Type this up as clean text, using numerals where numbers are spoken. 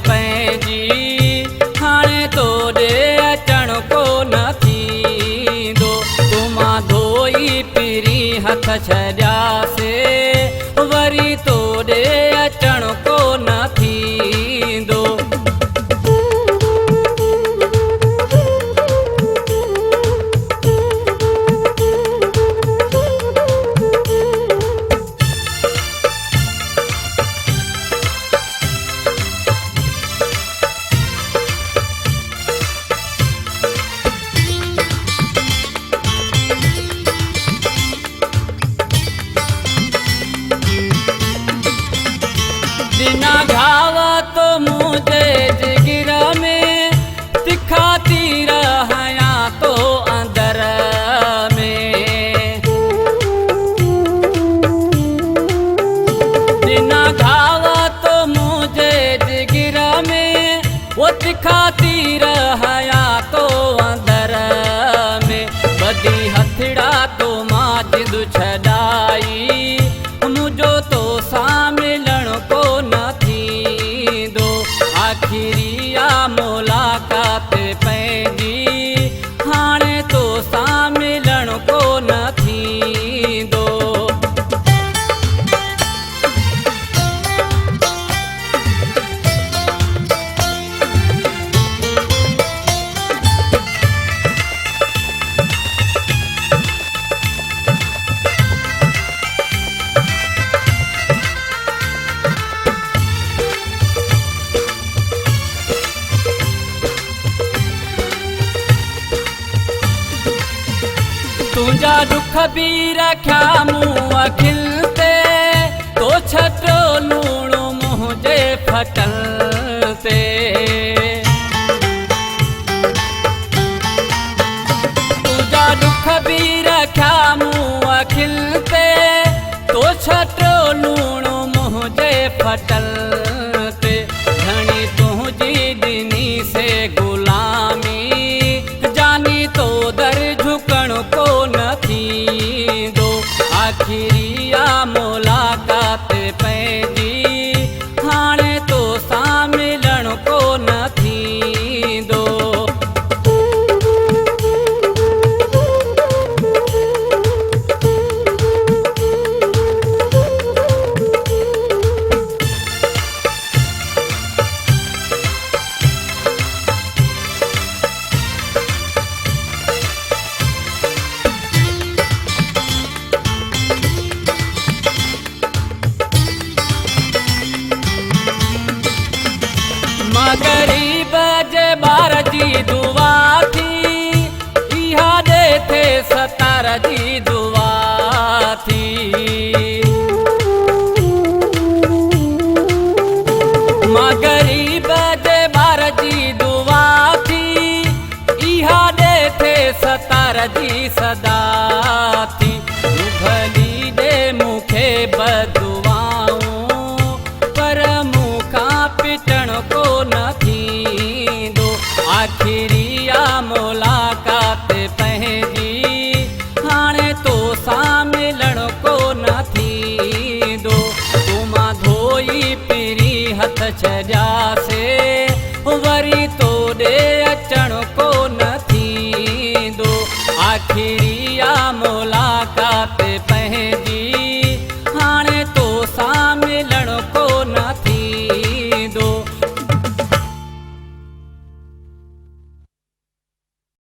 पंहिंजी हाणे तोॾे अचण को न थींदो। तूं मां धोई पिरी हथ छॾियासे वरी तोॾे अचण को न थींदो। बिना घाव तो मुझे जिगर में तिखा तीर हया तो अंदर में। बिना घाव तो मुझे जिगर में वो तिखा तीर हया तो अंदर में। बदी हथड़ा तो मां जिद छॾाई मुझो तो सा मिलण को न थींदो। आखिरी आ मुलाक़ात पंहिंजी हाणे तो सा मिलण को न थींदो। तुंहिंजा दुख बि रखिया मूं अखियुनि ते तो छटो लूणो मुंहिंजे फटल ते। तुंहिंजा दुख बि रखिया मूं अखियुनि ते तो छटो लूणो मुंहिंजे फटल ते। घणी तुंहिंजी ॾिनी से गुलामी जानी तो दर झुकण को न थींदो। आखिरी आ मुलाक़ात पंहिंजी हाणे तो सा मिलण को न थींदो। मां ग़रीब जे ॿार जी दुआ थी इहा ॾे थे सतार जी दुआ थी। मां ग़रीब जे ॿार जी दुआ थी इहा ॾे थे सतार जी सदा थी। तूं भली ॾे मूंखे बदुआऊं पर मूंखां पिटण को न थींदो। आखिरी आ मुलाक़ात पंहिंजी हाणे तो सा मिलण को न थींदो। तूं मां धोई पिरी हथ छॾियासे वरी तोॾे